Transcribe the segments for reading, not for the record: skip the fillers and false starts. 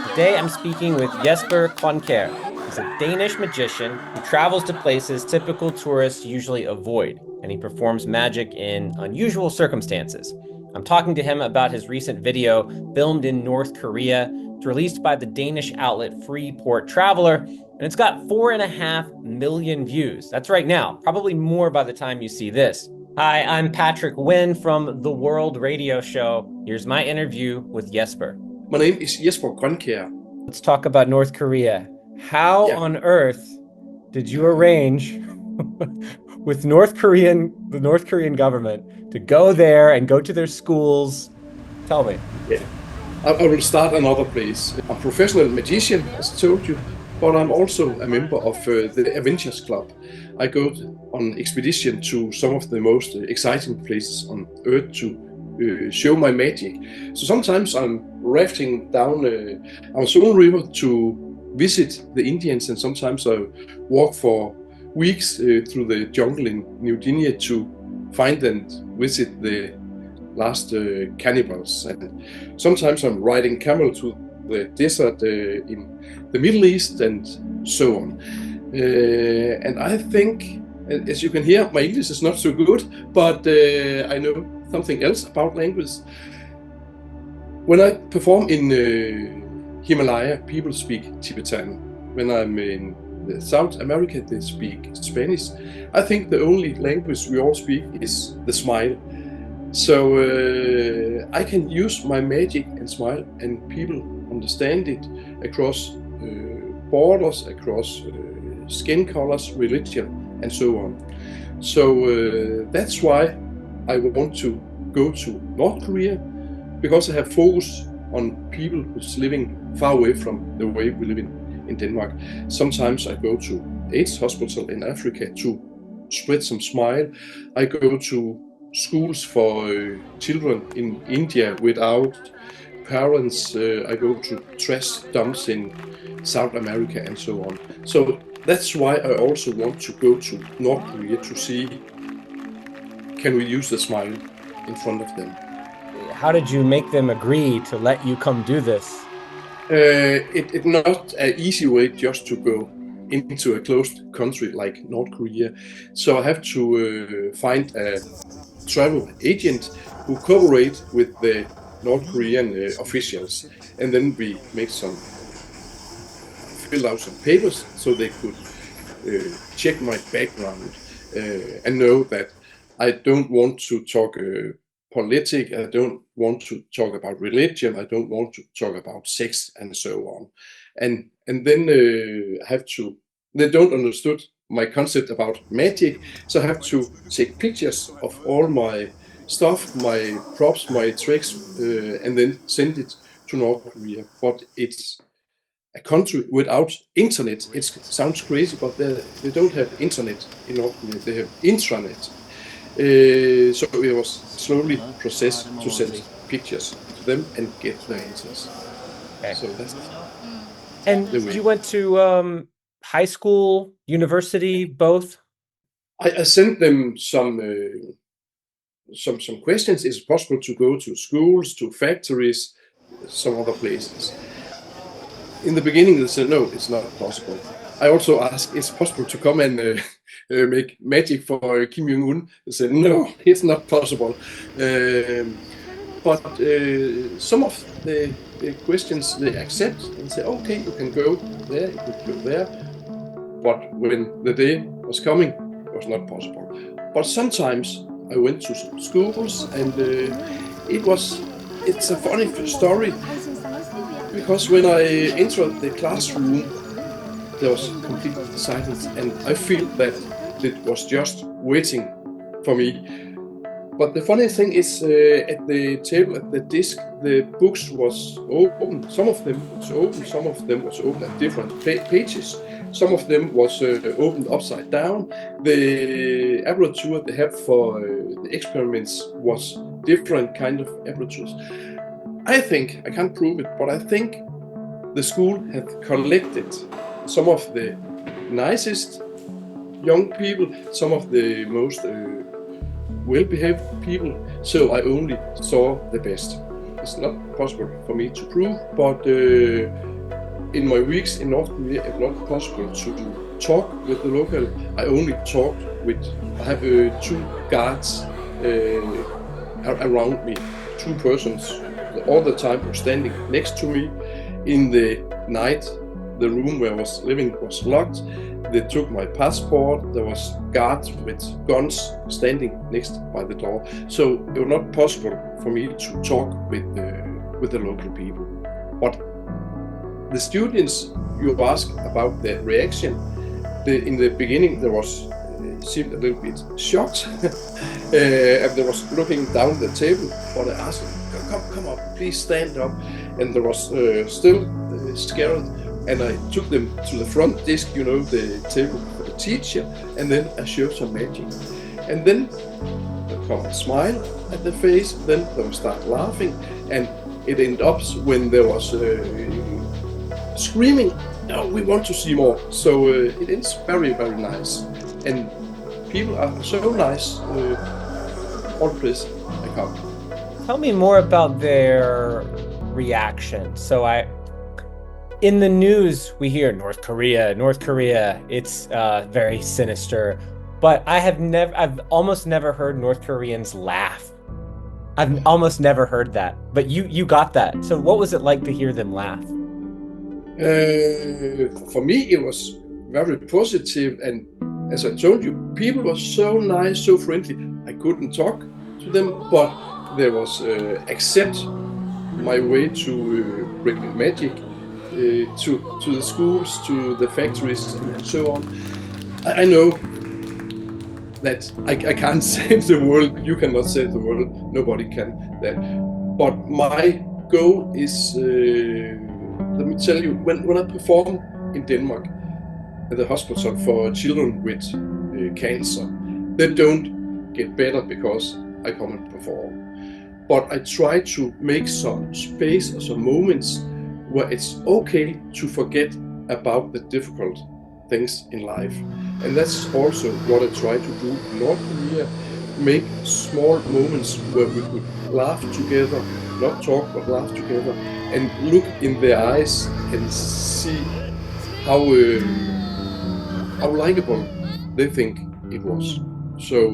Today I'm speaking with Jesper. He's a Danish magician who travels to places typical tourists usually avoid, and he performs magic in unusual circumstances. I'm talking to him about his recent video filmed in North Korea. It's released by the Danish outlet Freeport Traveler, and it's got 4.5 million views. That's right now, probably more by the time you see this. Hi, I'm Patrick Winn from The World Radio Show. Here's my interview with Jesper. My name is Jesper. Let's talk about North Korea. How on earth did you arrange with the North Korean government to go there and go to their schools? Tell me. Yeah. I will start another place. I'm a professional magician, as I told you, but I'm also a member of the Avengers Club. I go on expedition to some of the most exciting places on Earth to show my magic. So sometimes I'm rafting down Amazon River to visit the Indians, and sometimes I walk for weeks through the jungle in New Guinea to find and visit the last cannibals. And sometimes I'm riding camel to the desert in the Middle East and so on. And I think, as you can hear, my English is not so good, but I know something else about language. When I perform in Himalaya, people speak Tibetan. When I'm in South America, they speak Spanish. I think the only language we all speak is the smile. So I can use my magic and smile, and people understand it across borders, across skin colors, religion, and so on. So that's why I want to go to North Korea, because I have focus on people who's living far away from the way we live in Denmark. Sometimes I go to AIDS hospital in Africa to spread some smile. I go to schools for children in India without parents. I go to trash dumps in South America and so on. So that's why I also want to go to North Korea to see, can we use the smile in front of them. How did you make them agree to let you come do this? It's not an easy way just to go into a closed country like North Korea. So I have to find a travel agent who cooperate with the North Korean officials, and then we make fill out some papers so they could check my background and know that I don't want to talk politics, I don't want to talk about religion, I don't want to talk about sex and so on. And then they don't understood my concept about magic, so I have to take pictures of all my stuff, my props, my tricks, and then send it to North Korea. But it's a country without internet. It sounds crazy, but they don't have internet in North Korea, they have intranet. So it was slowly processed to send pictures to them and get their answers. Okay. So that's and you went to high school, university, both? I sent them some questions. Is it possible to go to schools, to factories, some other places? In the beginning, they said, no, it's not possible. I also asked, is it possible to come and make magic for Kim Jong Un? They said, no, it's not possible. But some of the questions they accept and say, okay, you can go there, you could go there. But when the day was coming, it was not possible. But sometimes I went to some schools, and it's a funny story, because when I entered the classroom, there was complete silence, and I feel that it was just waiting for me. But the funny thing is, at the table, at the desk, the books was open. Some of them was open, some of them was open at different pages. Some of them was opened upside down. The apparatus they have for the experiments was different kind of apparatus. I think, I can't prove it, but I think the school had collected some of the nicest young people, some of the most well-behaved people, so I only saw the best. it's not possible for me to prove, but in my weeks in North Korea, it's not possible to talk with the local. I only talked with, I have 2 guards around me, 2 persons all the time were standing next to me. In the night, the room where I was living was locked. They took my passport. There was guards with guns standing next by the door. So it was not possible for me to talk with the local people. But the students, you ask about their reaction. In the beginning, there was seemed a little bit shocked, and they was looking down the table. But I asked them, "Come up, please stand up." And they was still scared. And I took them to the front desk, you know, the table for the teacher, and then I showed some magic. And then they come and smile at the face, then they will start laughing, and it ended up when there was screaming, "No, we want to see more." So it is very, very nice. And people are so nice, all places I come. Tell me more about their reaction. So in the news, we hear North Korea, it's very sinister, but I've almost never heard North Koreans laugh. I've almost never heard that, but you got that. So what was it like to hear them laugh? For me, it was very positive, and as I told you, people were so nice, so friendly. I couldn't talk to them, but there was accept my way to bring magic to the schools, to the factories, and so on. I know that I can't save the world. You cannot save the world. Nobody can that. But my goal is, let me tell you, when I perform in Denmark at the hospital for children with cancer, they don't get better because I come and perform. But I try to make some space or some moments where it's okay to forget about the difficult things in life. And that's also what I try to do in North Korea, make small moments where we could laugh together, not talk, but laugh together, and look in their eyes and see how likable they think it was. So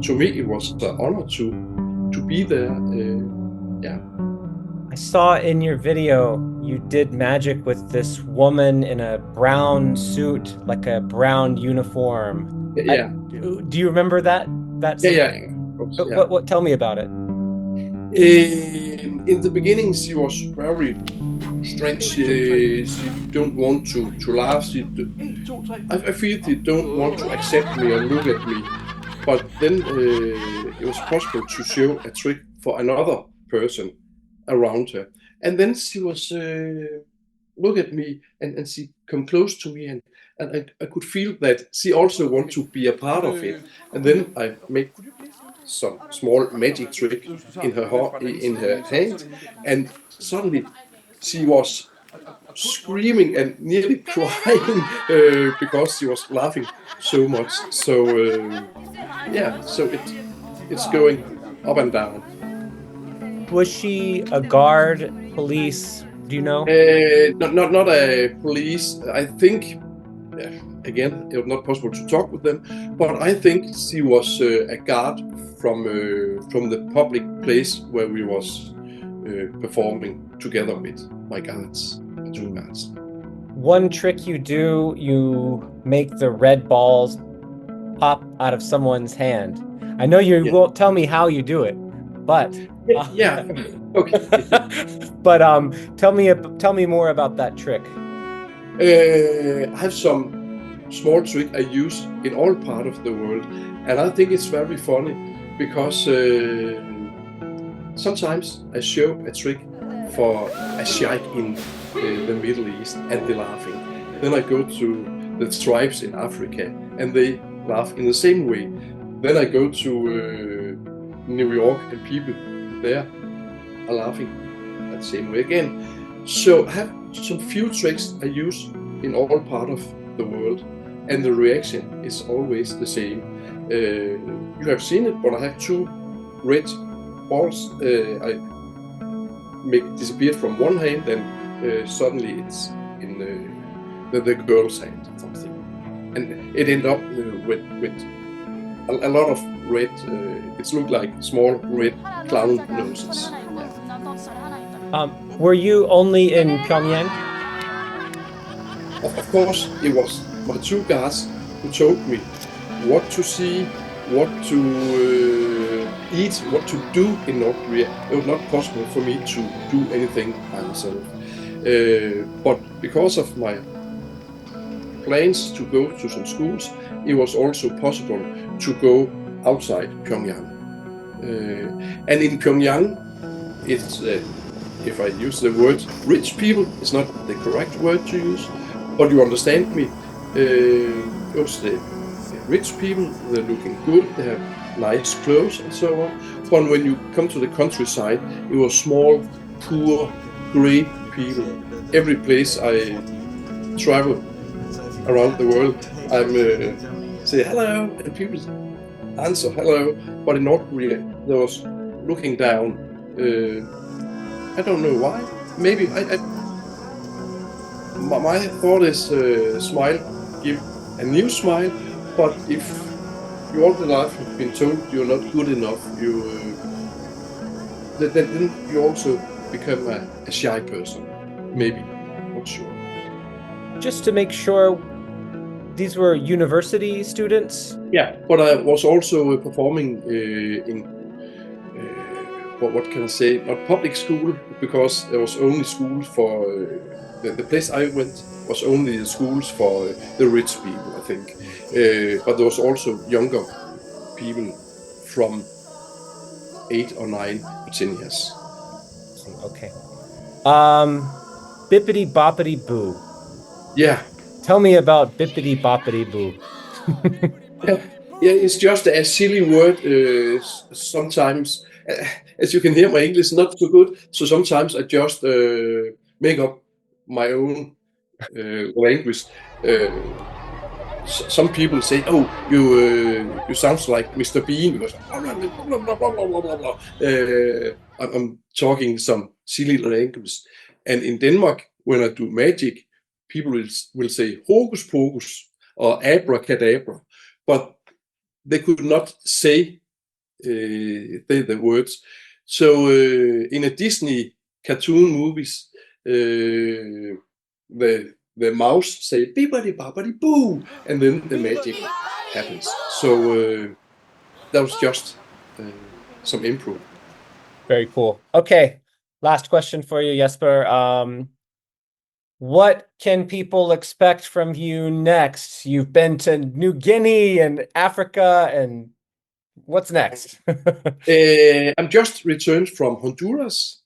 to me, it was an honor to be there. I saw in your video you did magic with this woman in a brown suit, like a brown uniform. Yeah. Do you remember that? Yeah. What? Tell me about it. In the beginning, she was very strange. She don't want to laugh. I feel she don't want to accept me or look at me. But then it was possible to show a trick for another person around her, and then she was look at me and she come close to me, and I could feel that she also want to be a part of it. And then I made some small magic trick in her hand, and suddenly she was screaming and nearly crying because she was laughing so much. So so it's going up and down. Was she a guard, police? Do you know? Not a police. I think, again, it was not possible to talk with them, but I think she was a guard from the public place where we was performing together with my guards, 2 guards. One trick you do, you make the red balls pop out of someone's hand. I know you won't tell me how you do it, but yeah, okay. But tell me more about that trick. I have some small trick I use in all parts of the world, and I think it's very funny because sometimes I show a trick for a sheikh in the Middle East and they're laughing. Then I go to the tribes in Africa and they laugh in the same way. Then I go to New York and people there are laughing that same way again. So I have some few tricks I use in all parts of the world, and the reaction is always the same. You have seen it, but I have 2 red balls. I disappeared from one hand, and suddenly it's in the girl's hand or something, and it ended up with a lot of red. It looked like small red clown noses. Were you only in Pyongyang? Of course, it was my two guards who told me what to see, what to eat, what to do in North Korea. It was not possible for me to do anything by myself. But because of my plans to go to some schools, it was also possible to go outside Pyongyang. And in Pyongyang, it's, if I use the word rich people, it's not the correct word to use, but you understand me. Because the rich people, they're looking good, they have nice clothes and so on. But when you come to the countryside, it was small, poor, grey people. Every place I travel around the world, I'm say hello, and people answer hello. But in North Korea, they was looking down. I don't know why. Maybe my thought is smile, give a new smile. But if you all the life have been told you're not good enough, then you also become a shy person. Maybe, not sure. Just to make sure, these were university students? Yeah, but I was also performing in what can I say? Not public school, because there was only school for the place I went was only the schools for the rich people, I think. But there was also younger people from 8 or 9 or 10 years. Okay. Bibbidi-Bobbidi-Boo. Yeah. Tell me about Bibbidi-Bobbidi-Boo. Yeah, it's just a silly word. Sometimes, as you can hear, my English is not so good. So sometimes I just make up my own language. Some people say, "Oh, you sound like Mr. Bean," because I'm talking some silly language. And in Denmark, when I do magic, people will say "hocus pocus" or "abracadabra," but they could not say the words. So in a Disney cartoon movies, the mouse say "Bibbidi-Bobbidi-Boo," and then the magic happens. So that was just some improv. Very cool. Okay, last question for you, Jesper. What can people expect from you next? You've been to New Guinea and Africa, and what's next? I'm just returned from Honduras.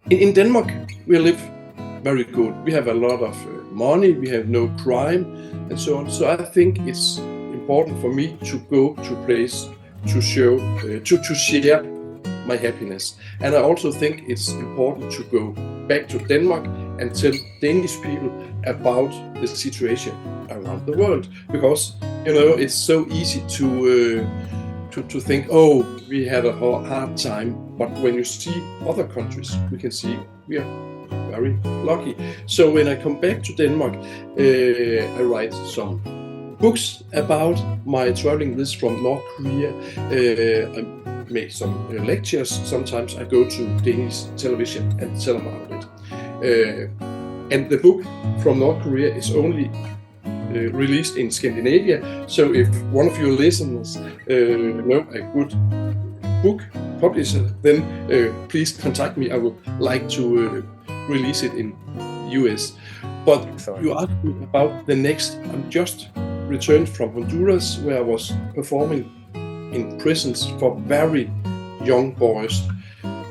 In Denmark, we live very good. We have a lot of money, we have no crime, and so on. So I think it's important for me to go to a place to show, to share my happiness. And I also think it's important to go back to Denmark and tell Danish people about the situation around the world, because it's so easy to think, oh, we had a hard time, but when you see other countries, we can see we are very lucky. So when I come back to Denmark, I write some books about my traveling this from North Korea. I make some lectures. Sometimes I go to Danish television and tell about it. And the book from North Korea is only released in Scandinavia. So if one of your listeners know a good book publisher, then please contact me. I would like to release it in US. But excellent. You asked me about the next. I'm just returned from Honduras, where I was performing in prisons for very young boys.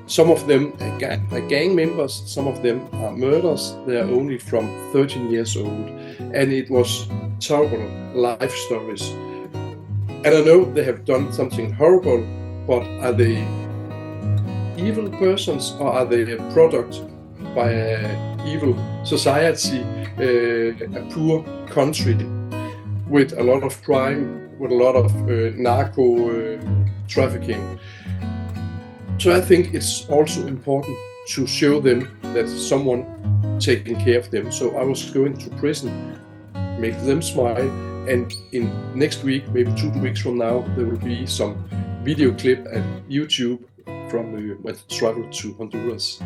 Some of them are gang members, some of them are murderers. They are only from 13 years old. And it was terrible life stories. And I know they have done something horrible, but are they evil persons, or are they a product by an evil society, a poor country with a lot of crime, with a lot of narco trafficking? So I think it's also important to show them that someone taking care of them. So I was going to prison, make them smile, and in next week, maybe 2 weeks from now, there will be some video clip at YouTube from my travel to Honduras.